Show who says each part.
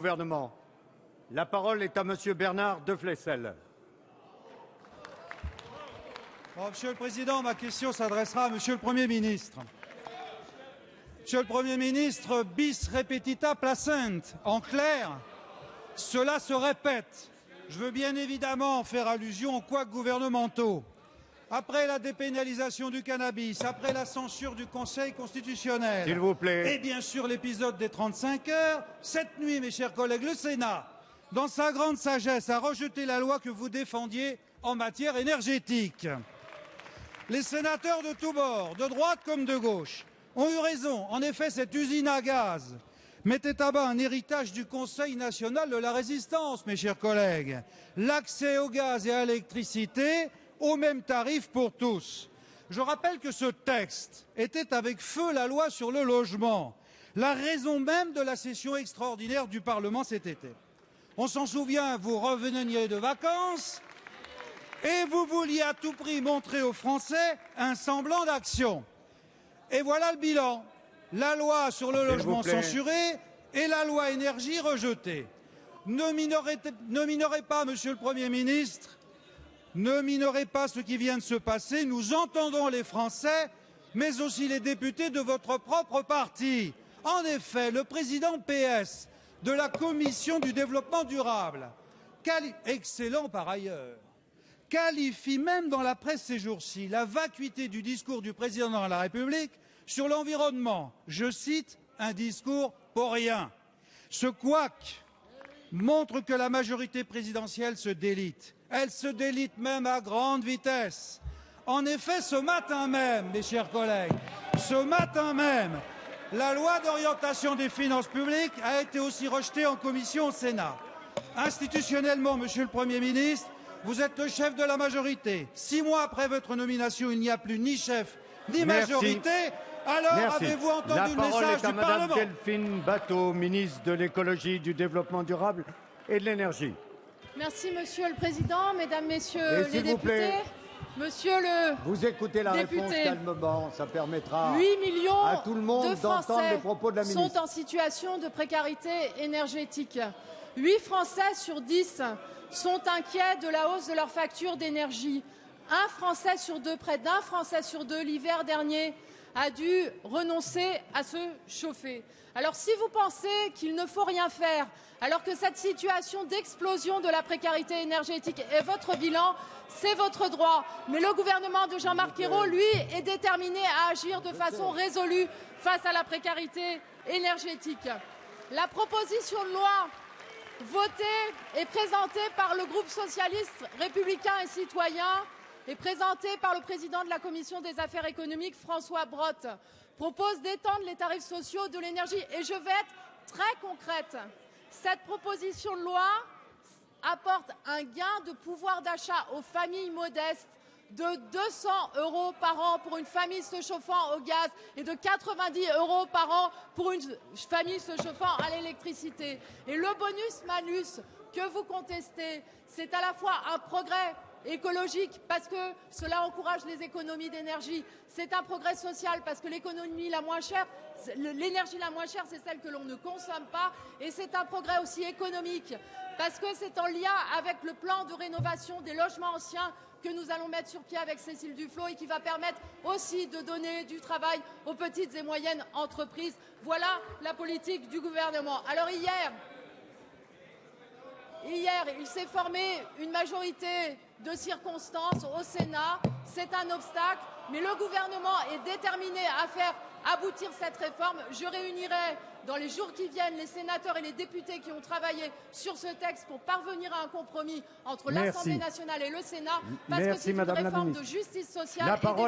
Speaker 1: Gouvernement. La parole est à Monsieur Bernard Deflessel.
Speaker 2: Monsieur le Président, ma question s'adressera à Monsieur le Premier ministre. Monsieur le Premier ministre, bis repetita placent. En clair, cela se répète. Je veux bien évidemment faire allusion aux couacs gouvernementaux. Après la dépénalisation du cannabis, après la censure du Conseil constitutionnel,
Speaker 1: s'il vous plaît,
Speaker 2: et bien sûr l'épisode des 35 heures, cette nuit, mes chers collègues, le Sénat, dans sa grande sagesse, a rejeté la loi que vous défendiez en matière énergétique. Les sénateurs de tous bords, de droite comme de gauche, ont eu raison. En effet, cette usine à gaz mettait à bas un héritage du Conseil national de la résistance, mes chers collègues. L'accès au gaz et à l'électricité au même tarif pour tous. Je rappelle que ce texte était avec feu la loi sur le logement, la raison même de la session extraordinaire du Parlement cet été. On s'en souvient, vous reveniez de vacances et vous vouliez à tout prix montrer aux Français un semblant d'action. Et voilà le bilan. La loi sur le logement censurée et la loi énergie rejetée. Ne minorez pas, Monsieur le Premier ministre, ne minorez pas ce qui vient de se passer. Nous entendons les Français, mais aussi les députés de votre propre parti. En effet, le président PS de la Commission du développement durable, excellent par ailleurs, qualifie même dans la presse ces jours-ci la vacuité du discours du président de la République sur l'environnement. Je cite, un discours pour rien. Ce couac montre que la majorité présidentielle se délite. Elle se délite même à grande vitesse. En effet, ce matin même, mes chers collègues, ce matin même, la loi d'orientation des finances publiques a été aussi rejetée en commission au Sénat. Institutionnellement, Monsieur le Premier ministre, vous êtes le chef de la majorité. 6 mois après votre nomination, il n'y a plus ni chef ni majorité. Alors avez-vous entendu le message du Parlement ?
Speaker 1: La parole est à Madame Delphine Batho, ministre de l'écologie, du développement durable et de l'énergie.
Speaker 3: Merci Monsieur le Président, Mesdames, Messieurs les députés. Monsieur le
Speaker 1: Vous écoutez la
Speaker 3: député,
Speaker 1: réponse calmement, ça permettra
Speaker 3: 8 millions
Speaker 1: à tout le monde
Speaker 3: de
Speaker 1: d'entendre les
Speaker 3: Français
Speaker 1: propos de la ministre.
Speaker 3: sont en situation de précarité énergétique. 8 Français sur 10 sont inquiets de la hausse de leur facture d'énergie. Un Français sur deux, près d'un Français sur deux, l'hiver dernier, a dû renoncer à se chauffer. Alors si vous pensez qu'il ne faut rien faire, alors que cette situation d'explosion de la précarité énergétique est votre bilan, c'est votre droit. Mais le gouvernement de Jean-Marc Ayrault, lui, est déterminé à agir de façon résolue face à la précarité énergétique. La proposition de loi votée et présentée par le groupe socialiste, républicain et citoyen et présentée par le président de la Commission des affaires économiques, François Brottes, propose d'étendre les tarifs sociaux de l'énergie. Et je vais être très concrète. Cette proposition de loi apporte un gain de pouvoir d'achat aux familles modestes de 200 € par an pour une famille se chauffant au gaz et de 90 € par an pour une famille se chauffant à l'électricité. Et le bonus-malus que vous contestez, c'est à la fois un progrès écologique parce que cela encourage les économies d'énergie, c'est un progrès social parce que l'énergie la moins chère, c'est celle que l'on ne consomme pas, et c'est un progrès aussi économique parce que c'est en lien avec le plan de rénovation des logements anciens que nous allons mettre sur pied avec Cécile Duflot et qui va permettre aussi de donner du travail aux petites et moyennes entreprises. Voilà la politique du gouvernement. Alors hier, il s'est formé une majorité de circonstances au Sénat. C'est un obstacle, mais le gouvernement est déterminé à faire aboutir cette réforme. Je réunirai dans les jours qui viennent les sénateurs et les députés qui ont travaillé sur ce texte pour parvenir à un compromis entre l'Assemblée nationale et le Sénat, parce que c'est une réforme de justice sociale.